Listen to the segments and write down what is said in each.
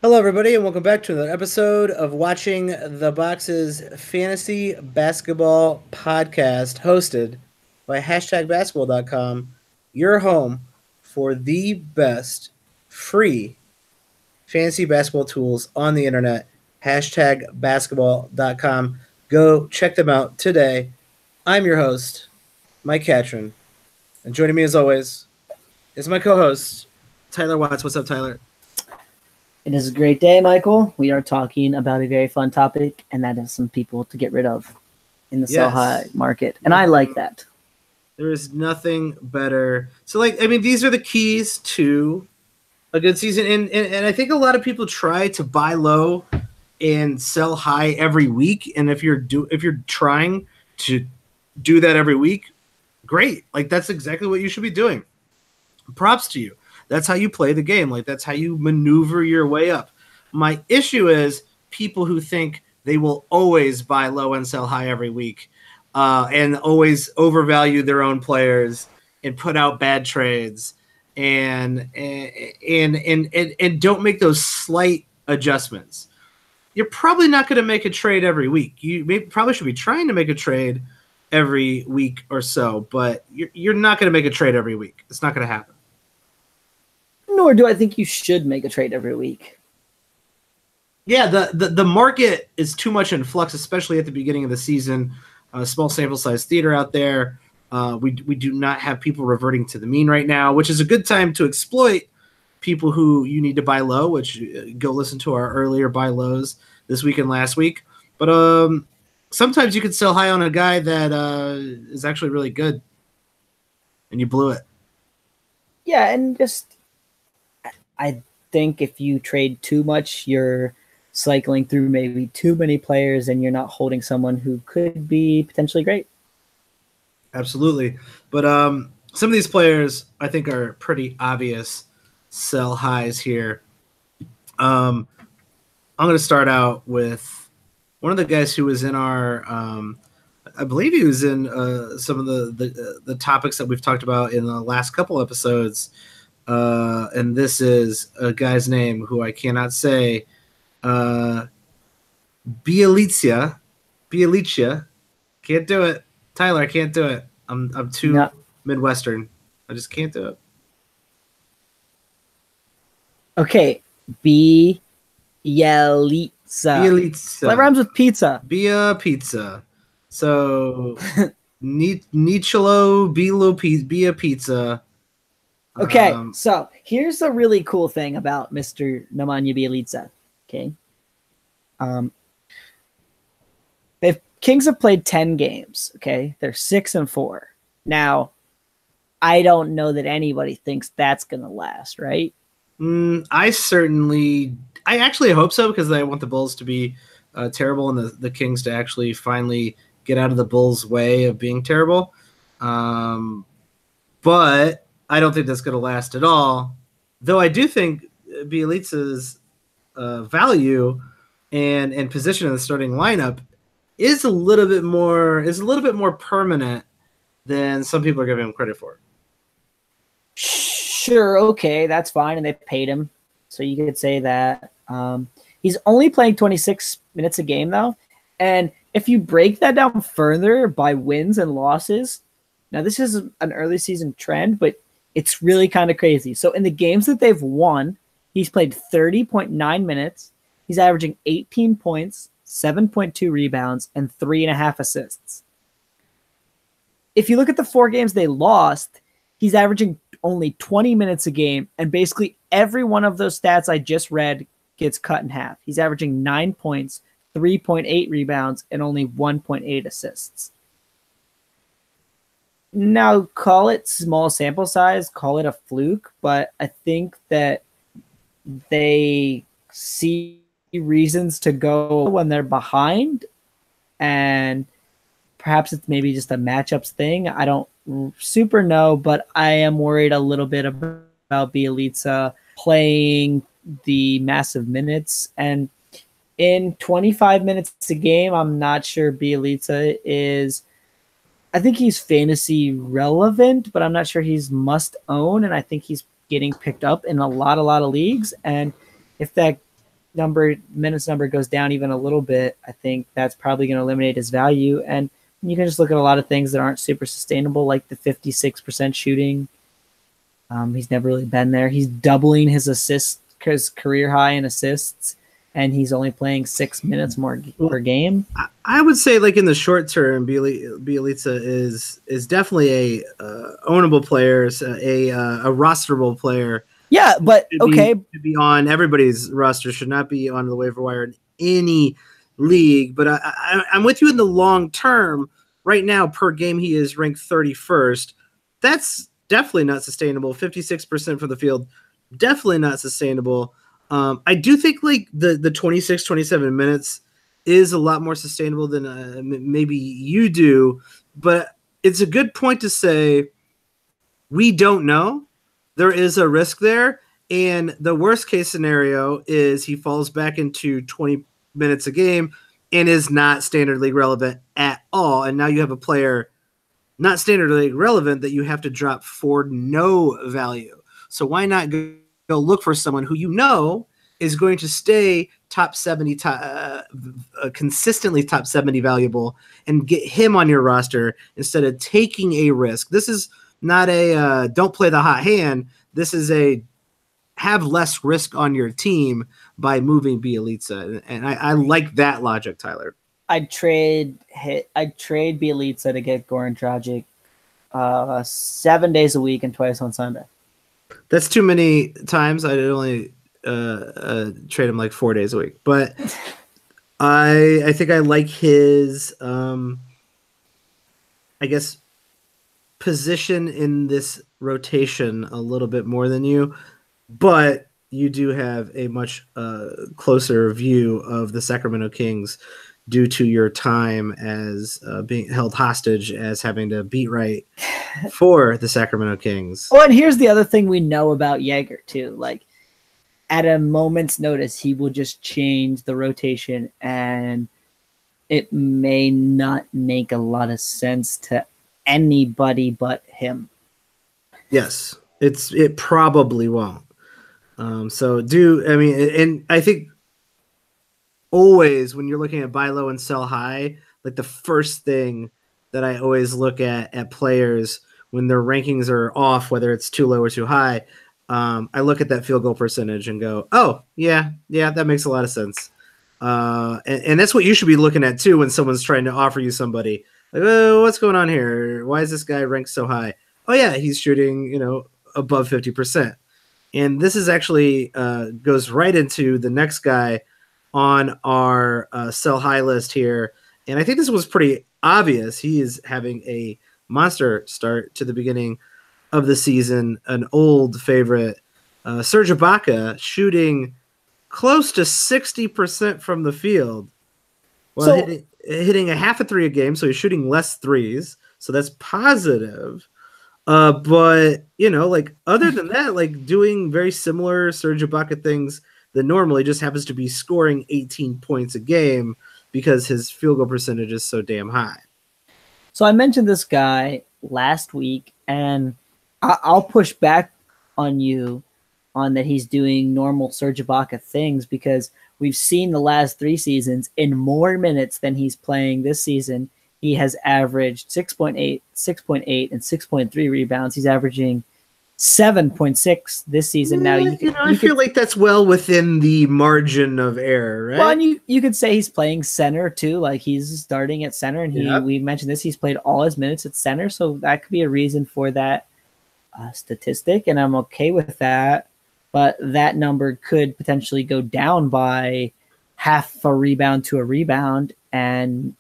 Hello, everybody, and welcome back to another episode of Watching the Boxes Fantasy Basketball Podcast, hosted by #basketball.com, your home for the best free fantasy basketball tools on the internet. #basketball.com. Go check them out today. I'm your host, Mike Catron, and joining me as always is my co-host, Tyler Watts. What's up, Tyler? It is a great day, Michael. We are talking about a very fun topic, and that is some people to get rid of in the sell high market. And I like that. There is nothing better. So, these are the keys to a good season. And I think a lot of people try to buy low and sell high every week. And if you're trying to do that every week, great. That's exactly what you should be doing. Props to you. That's how you play the game. That's how you maneuver your way up. My issue is people who think they will always buy low and sell high every week, and always overvalue their own players and put out bad trades and don't make those slight adjustments. You're probably not going to make a trade every week. Probably should be trying to make a trade every week or so, but you're not going to make a trade every week. It's not going to happen. Nor do I think you should make a trade every week. Yeah, the market is too much in flux, especially at the beginning of the season. Small sample size theater out there. We do not have people reverting to the mean right now, which is a good time to exploit people who you need to buy low, which go listen to our earlier buy lows this week and last week. But sometimes you could sell high on a guy that is actually really good, and you blew it. Yeah, and I think if you trade too much, you're cycling through maybe too many players and you're not holding someone who could be potentially great. Absolutely. But some of these players I think are pretty obvious sell highs here. I'm going to start out with one of the guys who was in our I believe he was in some of the topics that we've talked about in the last couple episodes. And this is a guy's name who I cannot say. Bielica. Can't do it. Tyler, I can't do it. I'm too Midwestern. I just can't do it. Okay. Bielica. That rhymes with pizza. Pizza. So Nicholo Bia Pizza. Okay, so here's a really cool thing about Mr. Nemanja Bjelica. Okay, Kings have played 10 games. Okay, they're 6-4 now. I don't know that anybody thinks that's gonna last, right? I actually hope so, because I want the Bulls to be terrible and the Kings to actually finally get out of the Bulls' way of being terrible. But I don't think that's going to last at all, though I do think Bielica's value and position in the starting lineup is a little bit more permanent than some people are giving him credit for. Sure, okay, that's fine, and they paid him, so you could say that. He's only playing 26 minutes a game, though, and if you break that down further by wins and losses, now this is an early season trend, but it's really kind of crazy. So in the games that they've won, he's played 30.9 minutes. He's averaging 18 points, 7.2 rebounds, and 3.5 assists. If you look at the 4 games they lost, he's averaging only 20 minutes a game, and basically every one of those stats I just read gets cut in half. He's averaging 9 points, 3.8 rebounds, and only 1.8 assists. Now, call it small sample size, call it a fluke, but I think that they see reasons to go when they're behind, and perhaps it's maybe just a matchups thing. I don't super know, but I am worried a little bit about Bielica playing the massive minutes. And in 25 minutes a game, I'm not sure Bielica is – I think he's fantasy relevant, but I'm not sure he's must own. And I think he's getting picked up in a lot of leagues. And if that minutes number goes down even a little bit, I think that's probably going to eliminate his value. And you can just look at a lot of things that aren't super sustainable, like the 56% shooting. He's never really been there. He's doubling his assists, his career high in assists, and he's only playing 6 minutes more per game. I would say, like, in the short term, Bielitsa is definitely a ownable player, a rosterable player. Yeah, but to be on everybody's roster, should not be on the waiver wire in any league. But I'm with you in the long term. Right now, per game, he is ranked 31st. That's definitely not sustainable. 56% from the field, definitely not sustainable. I do think like the 26, 27 minutes is a lot more sustainable than maybe you do. But it's a good point to say we don't know. There is a risk there. And the worst case scenario is he falls back into 20 minutes a game and is not standard league relevant at all. And now you have a player not standard league relevant that you have to drop for no value. So why not go look for someone who you know is going to stay top 70, consistently top 70 valuable, and get him on your roster instead of taking a risk. This is not a don't play the hot hand. This is a have less risk on your team by moving Bielitsa. And I like that logic, Tyler. I'd trade Bielitsa to get Goran Dragic 7 days a week and twice on Sunday. That's too many times. I'd only trade him like 4 days a week. But I think I like his I guess position in this rotation a little bit more than you. But you do have a much closer view of the Sacramento Kings due to your time as being held hostage as having to beat right for the Sacramento Kings. Well, and here's the other thing we know about Jaeger, too. Like, at a moment's notice, he will just change the rotation, and it may not make a lot of sense to anybody but him. Yes, it probably won't. And I think always when you're looking at buy low and sell high, like the first thing that I always look at players when their rankings are off, whether it's too low or too high, I look at that field goal percentage and go, oh yeah, that makes a lot of sense. And that's what you should be looking at too when someone's trying to offer you somebody. Like, oh, what's going on here? Why is this guy ranked so high? Oh yeah, he's shooting, above 50%. And this is actually goes right into the next guy on our sell high list here. And I think this was pretty obvious. He is having a monster start to the beginning of the season. An old favorite, Serge Ibaka, shooting close to 60% from the field. Well, hitting a half a three a game, so he's shooting less threes. So that's positive. But other than that, doing very similar Serge Ibaka things that normally, just happens to be scoring 18 points a game because his field goal percentage is so damn high. So I mentioned this guy last week, and I'll push back on you on that he's doing normal Serge Ibaka things, because we've seen the last 3 seasons in more minutes than he's playing this season. He has averaged 6.8, and 6.3 rebounds. He's averaging 7.6 this season. Now, I feel like that's well within the margin of error, right? Well, and you could say he's playing center too. Like, he's starting at center, and we mentioned this. He's played all his minutes at center, so that could be a reason for that statistic, and I'm okay with that. But that number could potentially go down by half a rebound to a rebound, and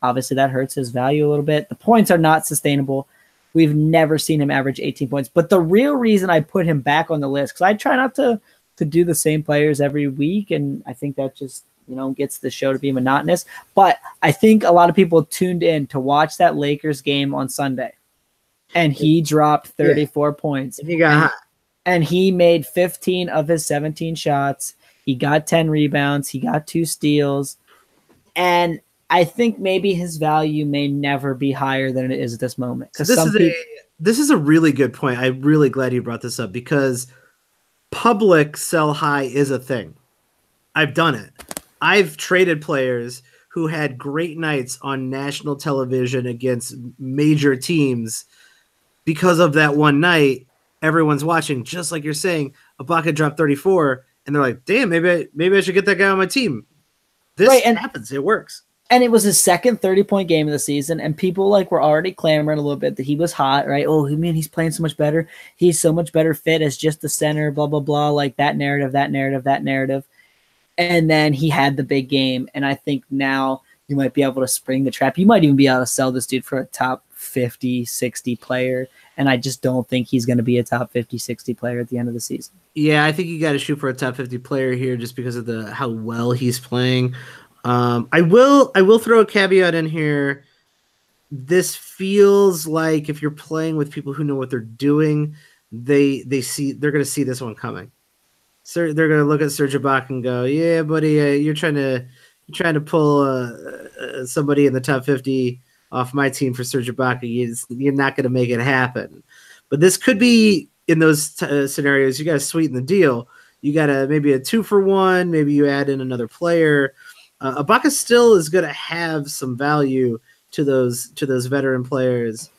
obviously that hurts his value a little bit. The points are not sustainable. We've never seen him average 18 points. But the real reason I put him back on the list, because I try not to do the same players every week, and I think that just gets the show to be monotonous. But I think a lot of people tuned in to watch that Lakers game on Sunday, and he dropped 34 points. And he got hot. And he made 15 of his 17 shots. He got 10 rebounds. He got 2 steals. And I think maybe his value may never be higher than it is at this moment. This is a really good point. I'm really glad you brought this up, because public sell high is a thing. I've done it. I've traded players who had great nights on national television against major teams because of that one night. Everyone's watching, just like you're saying. Ibaka dropped 34, and they're like, "Damn, maybe I should get that guy on my team." This happens. It works. And it was his second 30-point game of the season, and people like were already clamoring a little bit that he was hot, right? Oh, man, he's playing so much better. He's so much better fit as just the center, blah, blah, blah, like that narrative. And then he had the big game, and I think now you might be able to spring the trap. You might even be able to sell this dude for a top 50, 60 player, and I just don't think he's going to be a top 50, 60 player at the end of the season. Yeah, I think you got to shoot for a top 50 player here just because of how well he's playing. I will throw a caveat in here. This feels like if you're playing with people who know what they're doing, they're going to see this one coming. So they're going to look at Serge Ibaka and go, "Yeah, buddy, you're trying to pull somebody in the top 50 off my team for Serge Ibaka. You're not going to make it happen." But this could be in those scenarios. You got to sweeten the deal. You got to maybe a 2-for-1. Maybe you add in another player. Ibaka still is going to have some value to those veteran players.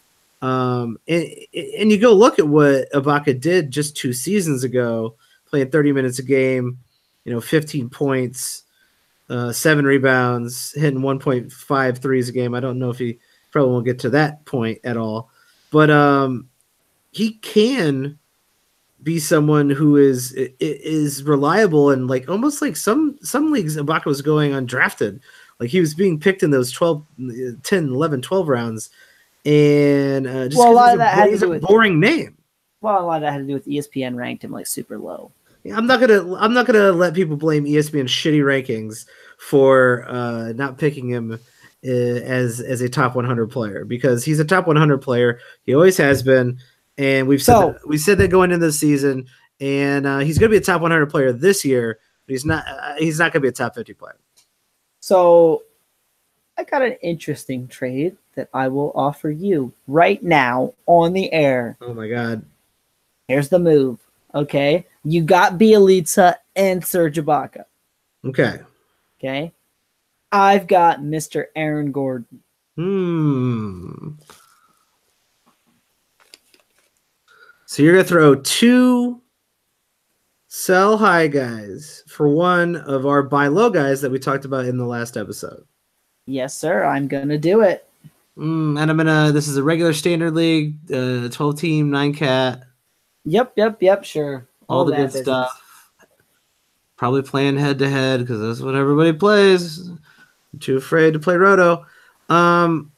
And you go look at what Ibaka did just 2 seasons ago, playing 30 minutes a game, 15 points, 7 rebounds, hitting 1.5 threes a game. I don't know if he probably won't get to that point at all, but he can be someone who is reliable, and like almost like some leagues Ibaka was going undrafted. Like he was being picked in those 10, 11, 12 rounds, and just a lot of that had to do with boring name. Well, a lot of that had to do with ESPN ranked him like super low. Yeah, I'm not gonna let people blame ESPN's shitty rankings for not picking him as a top 100 player, because he's a top 100 player. He always has been. And we said that going into the season, and he's going to be a top 100 player this year. But he's not going to be a top 50 player. So I got an interesting trade that I will offer you right now on the air. Oh my God! Here's the move. Okay, you got Bjelica and Serge Ibaka. Okay. I've got Mr. Aaron Gordon. So you're going to throw 2 sell high guys for one of our buy low guys that we talked about in the last episode. Yes, sir. I'm going to do it. And this is a regular standard league, 12 team, 9 cat. Yep. Sure. All the good stuff. Probably playing head to head because that's what everybody plays. I'm too afraid to play Roto. And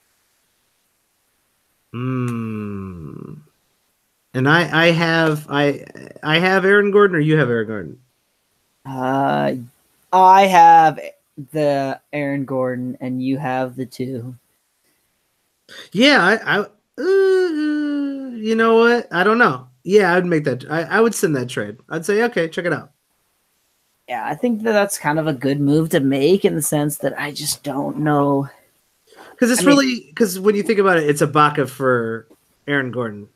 I have Aaron Gordon, or you have Aaron Gordon? I have the Aaron Gordon, and you have the 2. Yeah, you know what? I don't know. Yeah, I'd make that. I would send that trade. I'd say, okay, check it out. Yeah, I think that's kind of a good move to make in the sense that I just don't know. Because when you think about it, it's Ibaka for Aaron Gordon.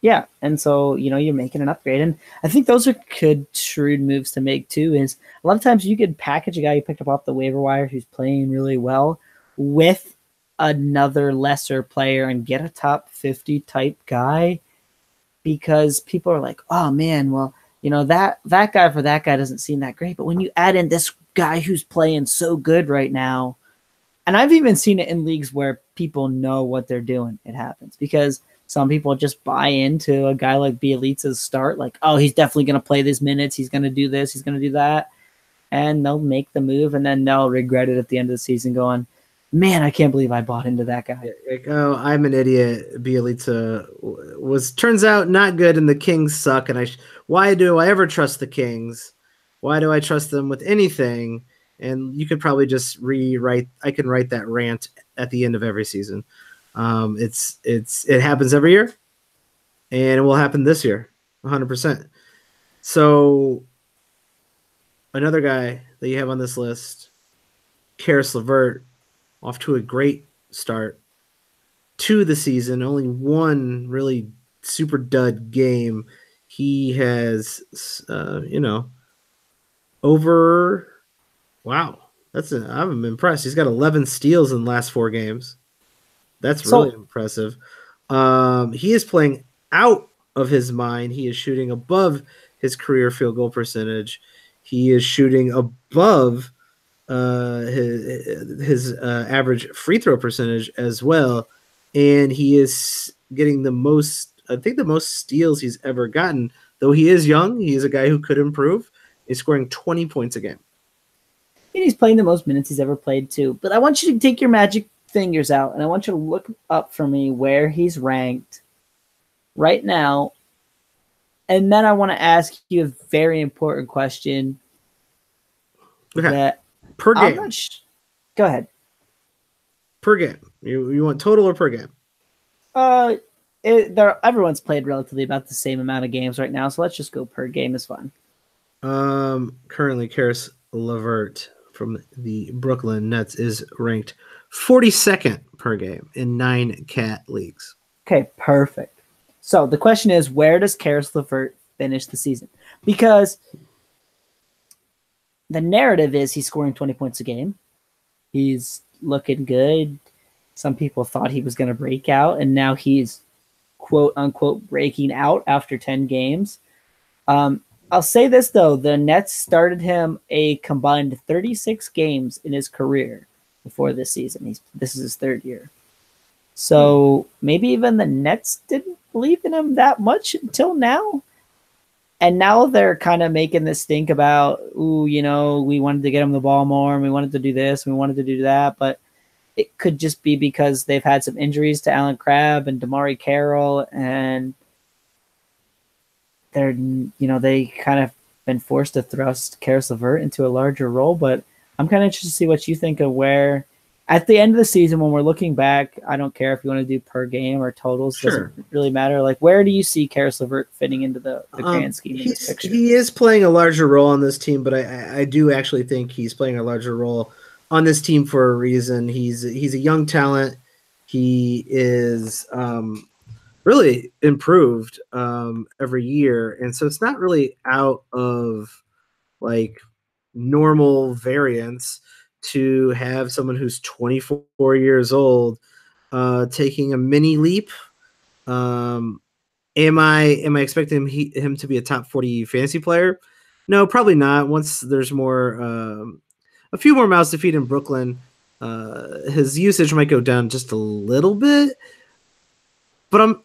Yeah, and so, you're making an upgrade. And I think those are good, shrewd moves to make, too, is a lot of times you could package a guy you picked up off the waiver wire who's playing really well with another lesser player and get a top 50 type guy, because people are like, oh, man, well, that guy for that guy doesn't seem that great. But when you add in this guy who's playing so good right now, and I've even seen it in leagues where people know what they're doing, it happens, because some people just buy into a guy like Bjelica's start, like, oh, he's definitely going to play these minutes. He's going to do this. He's going to do that. And they'll make the move, and then they'll regret it at the end of the season going, man, I can't believe I bought into that guy. Like, oh, I'm an idiot. Bjelica turns out not good, and the Kings suck. And why do I ever trust the Kings? Why do I trust them with anything? And you could probably just I can write that rant at the end of every season. It happens every year, and it will happen this year, 100%. So another guy that you have on this list, Karis LeVert, off to a great start to the season. Only one really super dud game. He has, over Wow. I'm impressed. He's got 11 steals in the last 4 games. That's really So impressive. He is playing out of his mind. He is shooting above his career field goal percentage. He is shooting above his average free throw percentage as well, and he is getting the most. I think the most steals he's ever gotten. Though he is young, he is a guy who could improve. He's scoring 20 points a game. and he's playing the most minutes he's ever played too. But I want you to take your magic fingers out, and I want you to look up for me where he's ranked right now. And then I want to ask you a very important question. Okay. That Per I'm game. not Go ahead. Per game. You want total or per game? Everyone's played relatively about the same amount of games right now, so let's just go per game is fine. Currently, Karis LeVert from the Brooklyn Nets is ranked 42nd per game in 9 cat leagues. Okay, perfect. So the question is, where does Karis LeVert finish the season? Because the narrative is he's scoring 20 points a game. He's looking good. Some people thought he was going to break out, and now he's quote unquote breaking out after 10 games. I'll say this though, the Nets started him a combined 36 games in his career before this season. This is his 3rd year. So maybe even the Nets didn't believe in him that much until now. And now they're kind of making this stink about, we wanted to get him the ball more, and we wanted to do this, and we wanted to do that. But it could just be because they've had some injuries to Alan Crabb and Damari Carroll, and they kind of been forced to thrust Karis LeVert into a larger role. But I'm kind of interested to see what you think of where, at the end of the season, when we're looking back, I don't care if you want to do per game or totals, Sure. Doesn't really matter. Like, where do you see Karis LeVert fitting into the grand scheme of this picture? He is playing a larger role on this team, but I do actually think he's playing a larger role on this team for a reason. He's a young talent. He is really improved every year, and so it's not really out of like normal variance to have someone who's 24 years old taking a mini leap. Am I expecting him to be a top 40 fantasy player? No, probably not. Once there's a few more mouths to feed in Brooklyn, his usage might go down just a little bit. But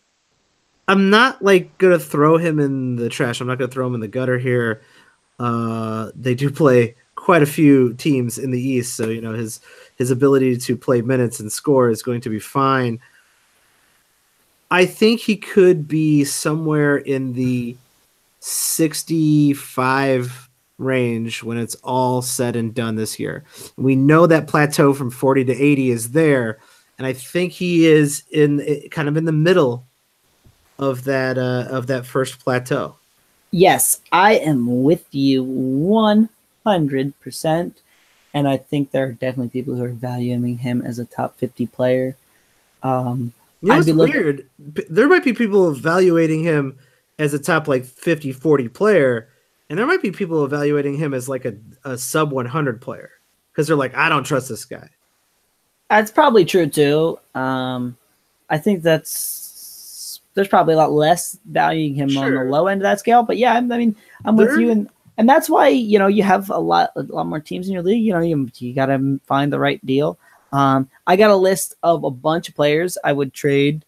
I'm not like gonna throw him in the trash. I'm not gonna throw him in the gutter here. They do play quite a few teams in the East, so his ability to play minutes and score is going to be fine. I think he could be somewhere in the 65 range when it's all said and done this year. We know that plateau from 40 to 80 is there, and I think he is kind of in the middle of that first plateau. Yes, I am with you 100%. And I think there are definitely people who are valuing him as a top 50 player. It's weird. There might be people evaluating him as a top 50, 40 player, and there might be people evaluating him as like a sub 100 player because they're like, I don't trust this guy. That's probably true too. I think there's probably a lot less valuing him on the low end of that scale. But yeah, I'm with you, and that's why you have a lot more teams in your league. You got to find the right deal. I got a list of a bunch of players I would trade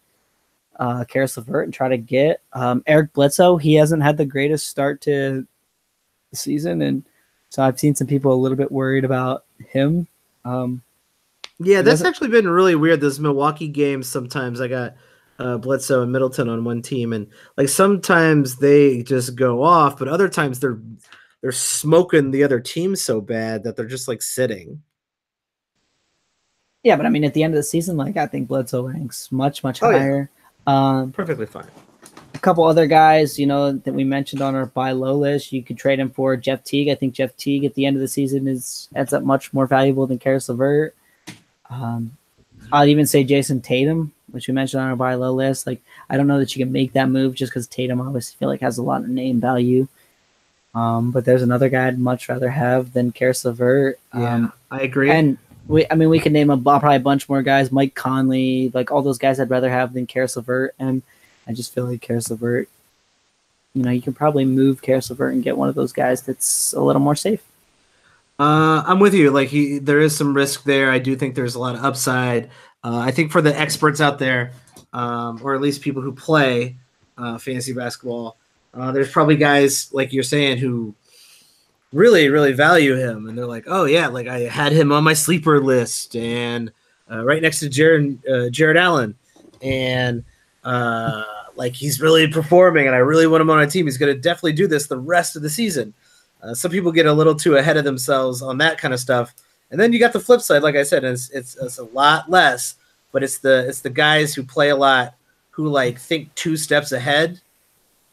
Karis LeVert and try to get. Eric Bledsoe, he hasn't had the greatest start to the season, and so I've seen some people a little bit worried about him. Yeah, that's actually been really weird. Those Milwaukee games, sometimes I got Bledsoe and Middleton on one team, and sometimes they just go off, but other times they're smoking the other team so bad that they're just sitting. Yeah, but at the end of the season, I think Bledsoe ranks much higher. Yeah. Perfectly fine. A couple other guys, that we mentioned on our buy low list, you could trade him for Jeff Teague. I think Jeff Teague at the end of the season ends up much more valuable than Karis LeVert. I'd even say Jason Tatum, which we mentioned on our buy low list. I don't know that you can make that move just because Tatum obviously feel has a lot of name value. But there's another guy I'd much rather have than Karis LeVert. Yeah, I agree. And we could name probably a bunch more guys, Mike Conley, like all those guys I'd rather have than Karis LeVert. And I just feel like Karis LeVert, you can probably move Karis LeVert and get one of those guys that's a little more safe. I'm with you. Like there is some risk there. I do think there's a lot of upside. I think for the experts out there, or at least people who play fantasy basketball, there's probably guys like you're saying who really, really value him, and they're like, oh yeah, like I had him on my sleeper list, and right next to Jared Allen, and like he's really performing, and I really want him on my team. He's going to definitely do this the rest of the season. Some people get a little too ahead of themselves on that kind of stuff, and then you got the flip side. Like I said, it's a lot less, but it's the guys who play a lot who like think 2 steps ahead,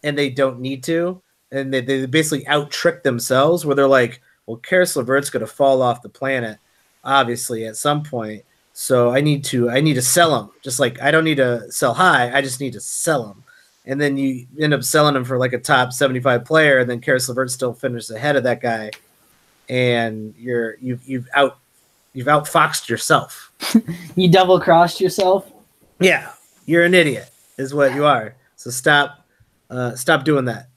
and they don't need to, and they basically out trick themselves. Where they're like, well, Karis LeVert's going to fall off the planet, obviously at some point, so I need to sell him. Just like I don't need to sell high, I just need to sell him. And then you end up selling him for like a top 75 player, and then Karis LeVert still finishes ahead of that guy, and you've outfoxed yourself. You double crossed yourself. Yeah, you're an idiot, is what you are. So stop doing that.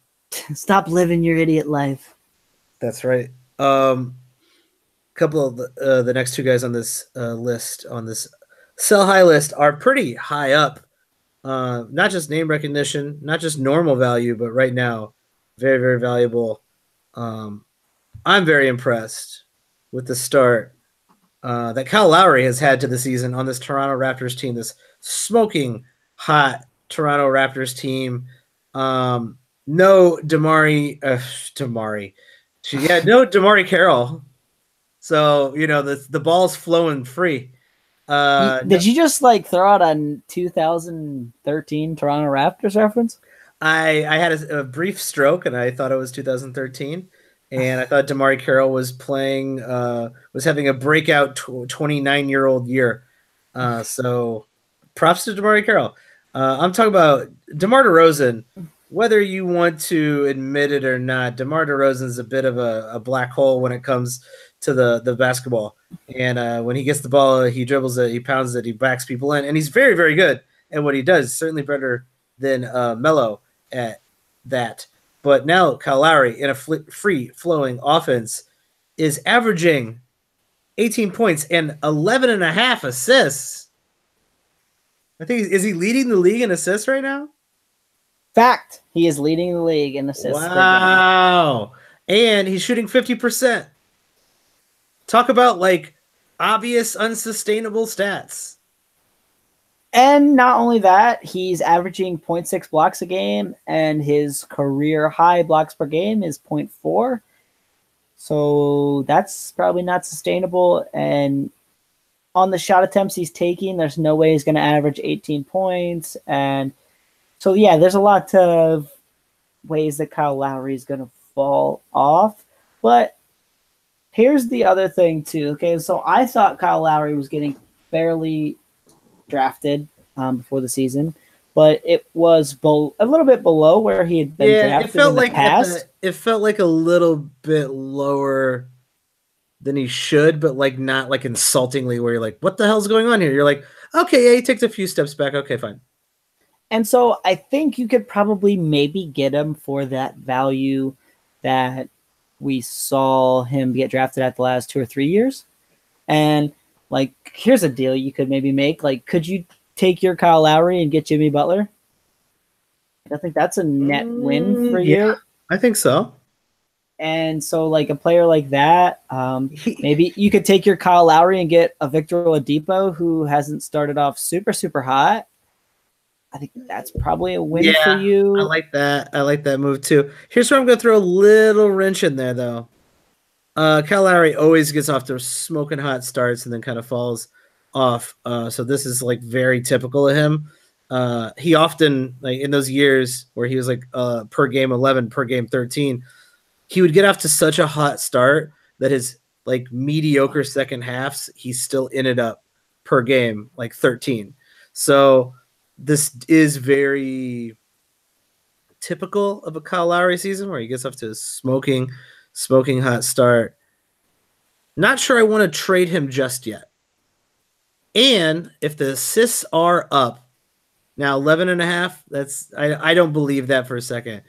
Stop living your idiot life. That's right. Couple of the next 2 guys on this list, on this sell high list, are pretty high up. Not just name recognition, not just normal value, but right now, very, very valuable. I'm very impressed with the start that Kyle Lowry has had to the season on this Toronto Raptors team, this smoking hot Toronto Raptors team. No DeMarre Carroll. So, the ball's flowing free. Did you just like throw out a 2013 Toronto Raptors reference? I had a brief stroke, and I thought it was 2013, and I thought DeMarre Carroll was having a breakout 29-year-old year. So props to DeMarre Carroll. I'm talking about DeMar DeRozan. Whether you want to admit it or not, DeMar DeRozan is a bit of a black hole when it comes to the basketball. And when he gets the ball, he dribbles it, he pounds it, he backs people in, and he's very, very good at what he does. Certainly better than Melo at that. But now Kyle Lowry, in a free-flowing offense, is averaging 18 points and 11 and a half assists. I think, is he leading the league in assists right now? Fact. He is leading the league in assists. Wow. And he's shooting 50%. Talk about like obvious unsustainable stats. And not only that, he's averaging 0.6 blocks a game, and his career high blocks per game is 0.4. So that's probably not sustainable. And on the shot attempts he's taking, there's no way he's going to average 18 points. And so, yeah, there's a lot of ways that Kyle Lowry is going to fall off. But here's the other thing, too. Okay, so I thought Kyle Lowry was getting fairly drafted before the season, but it was a little bit below where he had been drafted in the past. It felt like a little bit lower than he should, but like not like insultingly where you're like, what the hell's going on here? You're like, okay, yeah, he takes a few steps back. Okay, fine. And so I think you could probably maybe get him for that value that we saw him get drafted at the last 2 or 3 years. And like, here's a deal you could maybe make. Like, could you take your Kyle Lowry and get Jimmy Butler? I think that's a net win for you. Yeah, I think so. And so, like, a player like that, maybe you could take your Kyle Lowry and get a Victor Oladipo who hasn't started off super, super hot. I think that's probably a win for you. I like that. I like that move too. Here's where I'm going to throw a little wrench in there, though. Kyle Lowry always gets off to smoking hot starts and then kind of falls off. So this is like very typical of him. He often, like in those years where he was like per game 11, per game 13, he would get off to such a hot start that his like mediocre second halves, he still ended up per game like 13. So this is very typical of a Kyle Lowry season where he gets off to a smoking hot start. Not sure I want to trade him just yet. And if the assists are up, now 11.5, I don't believe that for a second.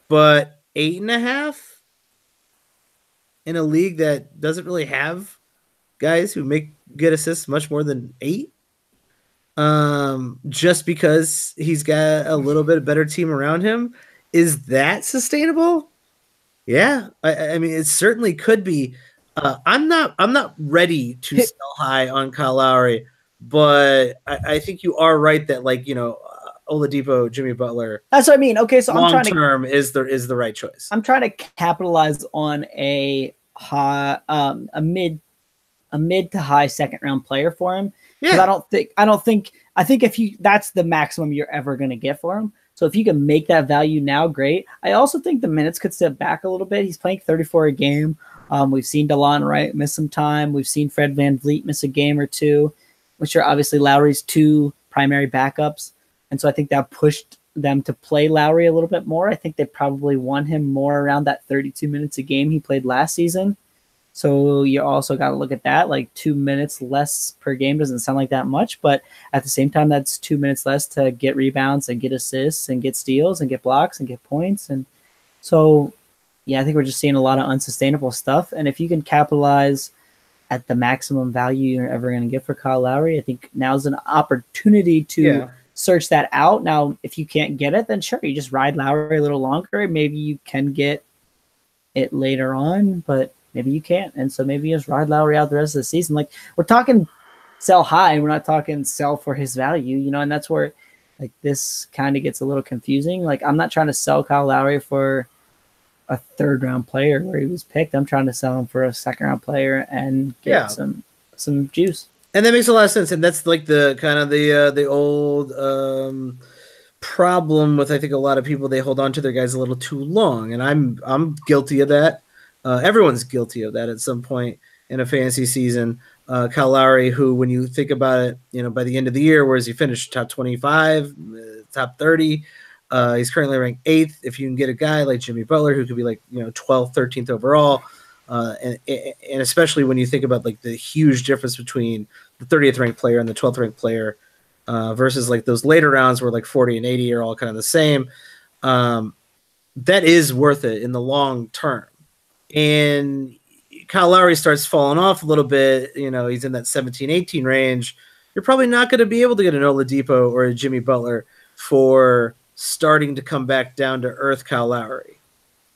But 8.5 in a league that doesn't really have guys who get assists much more than 8. Just because he's got a little bit better team around him, is that sustainable? Yeah, I mean, it certainly could be. I'm not ready to sell high on Kyle Lowry, but I think you are right that, like, Oladipo, Jimmy Butler. That's what I mean. Okay, so long term is the right choice. I'm trying to capitalize on a mid to high second round player for him. Yeah, I think if that's the maximum you're ever going to get for him. So if you can make that value now, great. I also think the minutes could step back a little bit. He's playing 34 a game. We've seen DeLon Wright miss some time. We've seen Fred VanVleet miss a game or two, which are obviously Lowry's 2 primary backups. And so I think that pushed them to play Lowry a little bit more. I think they probably want him more around that 32 minutes a game he played last season. So you also got to look at that. Like 2 minutes less per game doesn't sound like that much, but at the same time, that's 2 minutes less to get rebounds and get assists and get steals and get blocks and get points. And so, yeah, I think we're just seeing a lot of unsustainable stuff. And if you can capitalize at the maximum value you're ever going to get for Kyle Lowry, I think now's an opportunity to search that out. Now, if you can't get it, then sure, you just ride Lowry a little longer. Maybe you can get it later on, but maybe you can't. And so maybe you just ride Lowry out the rest of the season. Like, we're talking sell high. We're not talking sell for his value, and that's where, like, this kind of gets a little confusing. Like, I'm not trying to sell Kyle Lowry for a third-round player where he was picked. I'm trying to sell him for a second-round player and get some juice. And that makes a lot of sense. And that's like the kind of the old problem with, I think, a lot of people. They hold on to their guys a little too long. And I'm guilty of that. Everyone's guilty of that at some point in a fantasy season. Kyle Lowry, who, when you think about it, by the end of the year, where has he finished? Top 25, top 30. He's currently ranked 8th. If you can get a guy like Jimmy Butler, who could be like 12th, 13th overall, and especially when you think about, like, the huge difference between the 30th ranked player and the 12th ranked player, versus like those later rounds where like 40 and 80 are all kind of the same. That is worth it in the long term. And Kyle Lowry starts falling off a little bit. He's in that 17, 18 range. You're probably not going to be able to get an Oladipo or a Jimmy Butler for starting to come back down to earth Kyle Lowry.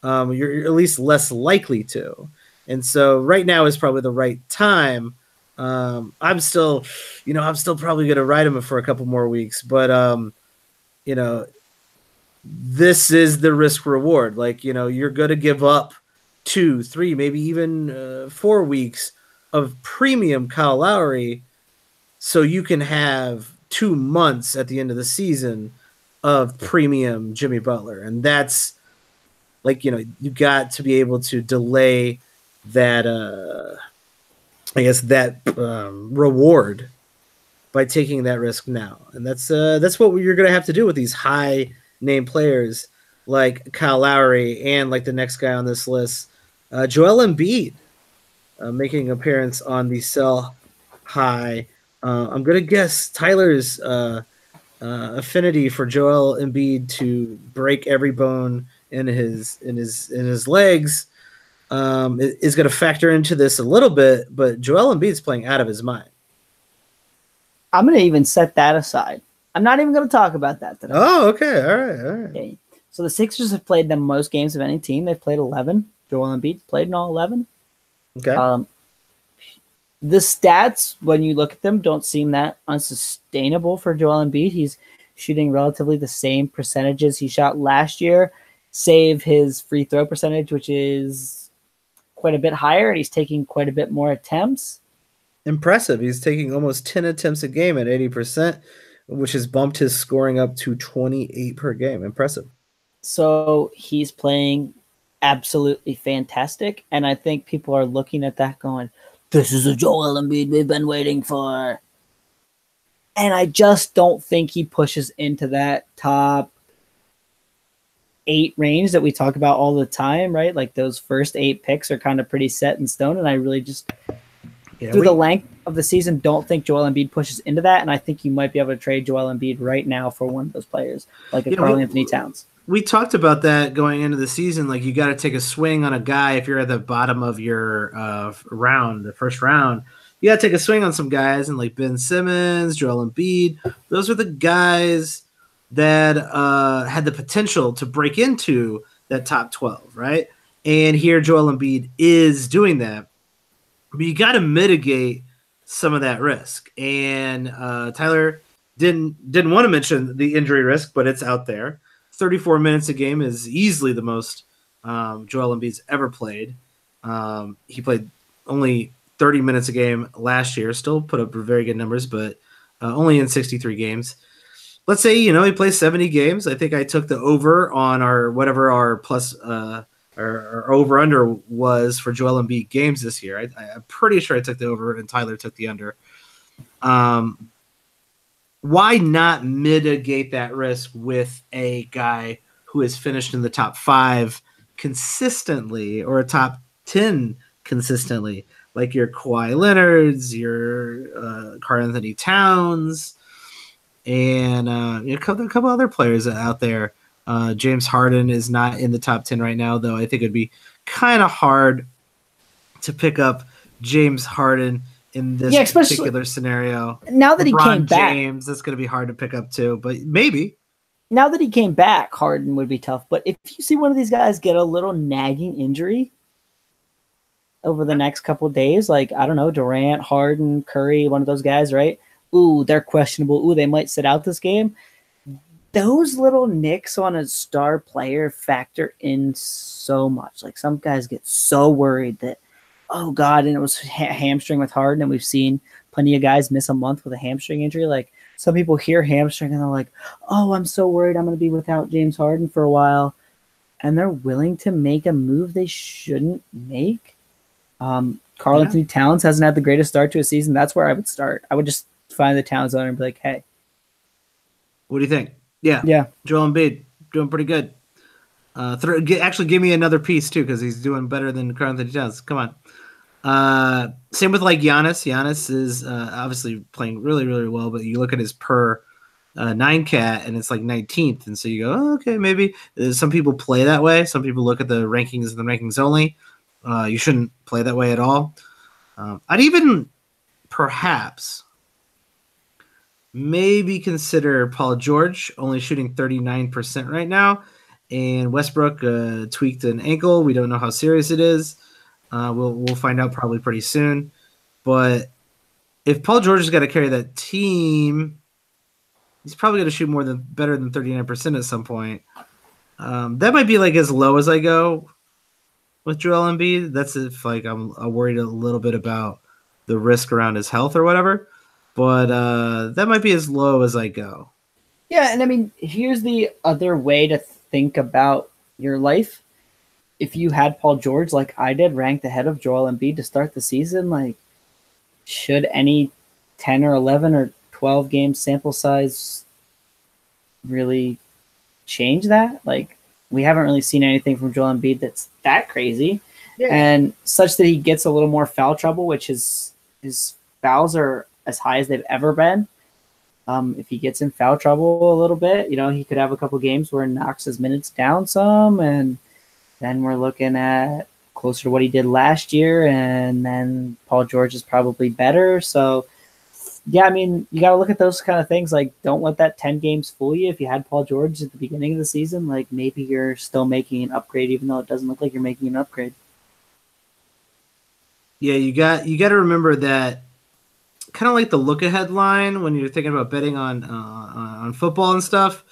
You're at least less likely to. And so right now is probably the right time. I'm still probably going to ride him for a couple more weeks, but this is the risk reward. Like, you're going to give up 2, 3, maybe even 4 weeks of premium Kyle Lowry so you can have 2 months at the end of the season of premium Jimmy Butler. And that's, like, you got to be able to delay that, reward by taking that risk now. And that's what you're going to have to do with these high name players like Kyle Lowry and, like, the next guy on this list, Joel Embiid, making an appearance on the sell high. I'm going to guess Tyler's affinity for Joel Embiid to break every bone in his legs is going to factor into this a little bit, but Joel Embiid's playing out of his mind. I'm going to even set that aside. I'm not even going to talk about that today. Oh, okay. All right. Okay. So the Sixers have played the most games of any team. They've played 11. Joel Embiid's played in all 11. Okay. The stats, when you look at them, don't seem that unsustainable for Joel Embiid. He's shooting relatively the same percentages he shot last year, save his free throw percentage, which is quite a bit higher, and he's taking quite a bit more attempts. Impressive. He's taking almost 10 attempts a game at 80%, which has bumped his scoring up to 28 per game. Impressive. So he's playing absolutely fantastic, and I think people are looking at that going, this is a Joel Embiid we've been waiting for. And I just don't think he pushes into that top 8 range that we talk about all the time, right? Like those first 8 picks are kind of pretty set in stone. And I really just, through the length of the season, don't think Joel Embiid pushes into that. And I think you might be able to trade Joel Embiid right now for one of those players, like a Karl Anthony Towns. We talked about that going into the season. Like, you got to take a swing on a guy if you're at the bottom of your round, the first round. You got to take a swing on some guys, and like Ben Simmons, Joel Embiid. Those are the guys that had the potential to break into that top 12, right? And here Joel Embiid is doing that. But you got to mitigate some of that risk. And Tyler didn't want to mention the injury risk, but it's out there. 34 minutes a game is easily the most Joel Embiid's ever played. He played only 30 minutes a game last year, still put up very good numbers, but only in 63 games. Let's say, he plays 70 games. I think I took the over on our plus our over under was for Joel Embiid games this year. I'm pretty sure I took the over and Tyler took the under. Why not mitigate that risk with a guy who has finished in the top 5 consistently or a top 10 consistently, like your Kawhi Leonards, your Karl Anthony Towns, and a couple other players out there. James Harden is not in the top 10 right now, though I think it'd be kind of hard to pick up James Harden in this particular scenario. Now that LeBron he came back, James, that's going to be hard to pick up too, but maybe. Now that he came back, Harden would be tough. But if you see one of these guys get a little nagging injury over the next couple of days, like, I don't know, Durant, Harden, Curry, one of those guys, right? Ooh, they're questionable. Ooh, they might sit out this game. Those little nicks on a star player factor in so much. Like, some guys get so worried that, oh God, and it was hamstring with Harden, and we've seen plenty of guys miss a month with a hamstring injury. Like, some people hear hamstring and they're like, oh, I'm so worried I'm going to be without James Harden for a while. And they're willing to make a move they shouldn't make. Karl Anthony Towns hasn't had the greatest start to a season. That's where I would start. I would just find the Towns owner and be like, hey. What do you think? Yeah. Joel Embiid, doing pretty good. Actually, give me another piece, too, because he's doing better than Karl Anthony Towns. Come on. Same with, like, Giannis. Giannis is obviously playing really, really well, but you look at his per 9 cat, and it's like 19th, and so you go, oh, okay, maybe. Some people play that way. Some people look at the rankings and the rankings only. You shouldn't play that way at all. I'd even perhaps maybe consider Paul George, only shooting 39% right now, and Westbrook tweaked an ankle. We don't know how serious it is. We'll find out probably pretty soon. But if Paul George has got to carry that team, he's probably going to shoot better than 39% at some point. That might be like as low as I go with Joel Embiid. That's if like I'm worried a little bit about the risk around his health or whatever. But that might be as low as I go. Yeah, and I mean, here's the other way to think about your life. If you had Paul George, like I did, ranked ahead of Joel Embiid to start the season, like, should any 10 or 11 or 12 game sample size really change that? Like, we haven't really seen anything from Joel Embiid that's that crazy. Yeah. And such that he gets a little more foul trouble, which his fouls are as high as they've ever been. If he gets in foul trouble a little bit, he could have a couple games where he knocks his minutes down some, and then we're looking at closer to what he did last year, and then Paul George is probably better. So, yeah, I mean, you got to look at those kind of things. Like, don't let that 10 games fool you. If you had Paul George at the beginning of the season, like, maybe you're still making an upgrade, even though it doesn't look like you're making an upgrade. Yeah, you got to remember that. Kind of like the look-ahead line when you're thinking about betting on football and stuff.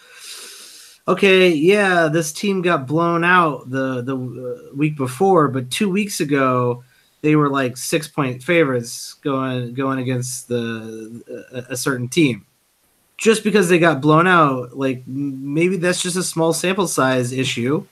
Okay, yeah, this team got blown out the week before, but 2 weeks ago they were like 6-point favorites going against a certain team. Just because they got blown out, like maybe that's just a small sample size issue,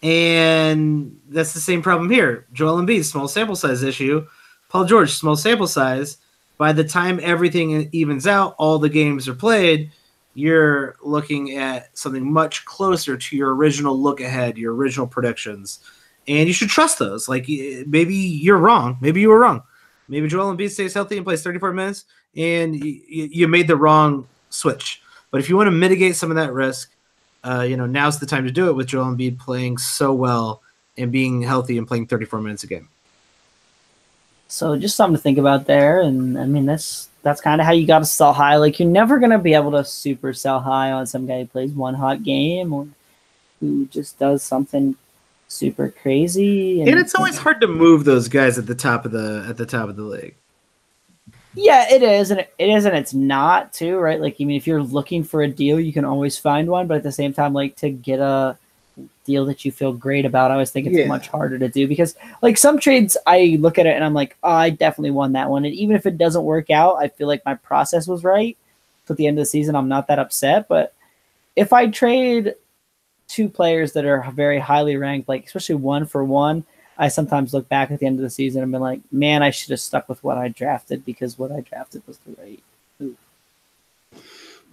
and that's the same problem here. Joel Embiid, small sample size issue. Paul George, small sample size. By the time everything evens out, all the games are played, you're looking at something much closer to your original look ahead, your original predictions. And you should trust those. Like, maybe you're wrong. Maybe you were wrong. Maybe Joel Embiid stays healthy and plays 34 minutes, and you made the wrong switch. But if you want to mitigate some of that risk, now's the time to do it with Joel Embiid playing so well and being healthy and playing 34 minutes a game. So just something to think about there. And I mean, that's kind of how you got to sell high. Like, you're never going to be able to super sell high on some guy who plays one hot game or who just does something super crazy. And it's always hard to move those guys at the top of the league. Yeah, it is, and it is, and it's not too, right? Like, I mean, if you're looking for a deal, you can always find one, but at the same time, like, to get a deal that you feel great about, I always think it's much harder to do, because like some trades, I look at it and I'm like, oh, I definitely won that one, and even if it doesn't work out, I feel like my process was right. So at the end of the season, I'm not that upset. But if I trade two players that are very highly ranked, like especially 1-for-1, I sometimes look back at the end of the season and be like, man, I should have stuck with what I drafted, because what I drafted was the right move.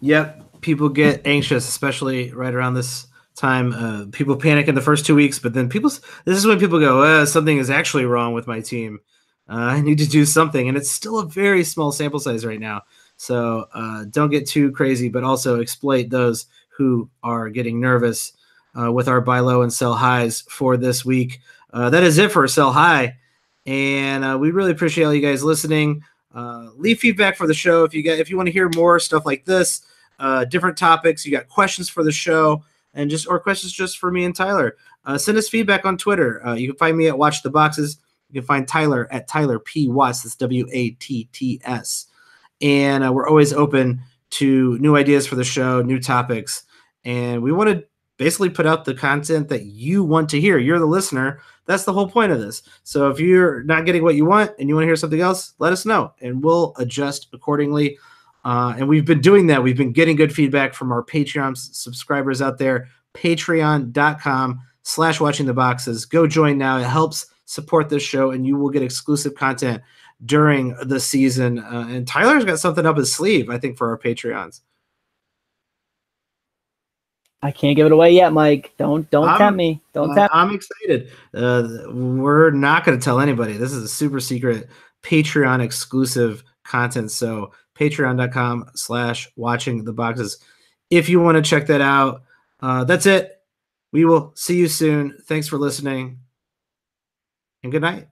Yep, people get anxious, especially right around this time. People panic in the first 2 weeks, but then this is when people go, something is actually wrong with my team. I need to do something, and it's still a very small sample size right now. So don't get too crazy, but also exploit those who are getting nervous with our buy low and sell highs for this week. That is it for Sell High, and we really appreciate all you guys listening. Leave feedback for the show if you want to hear more stuff like this, different topics. You got questions for the show, or questions just for me and Tyler. Send us feedback on Twitter. You can find me at Watch the Boxes. You can find Tyler at Tyler P. Watts. That's WATTS. And we're always open to new ideas for the show, new topics, and we want to basically put out the content that you want to hear. You're the listener. That's the whole point of this. So if you're not getting what you want and you want to hear something else, let us know, and we'll adjust accordingly. And we've been doing that. We've been getting good feedback from our Patreon subscribers out there. Patreon.com/watchingtheboxes. Go join now. It helps support this show, and you will get exclusive content during the season. And Tyler's got something up his sleeve, I think, for our Patreons. I can't give it away yet, Mike. Don't tempt me. Don't tempt me. I'm excited. We're not going to tell anybody. This is a super secret Patreon exclusive content. So patreon.com/watchingtheboxes. If you want to check that out, that's it. We will see you soon. Thanks for listening, and good night.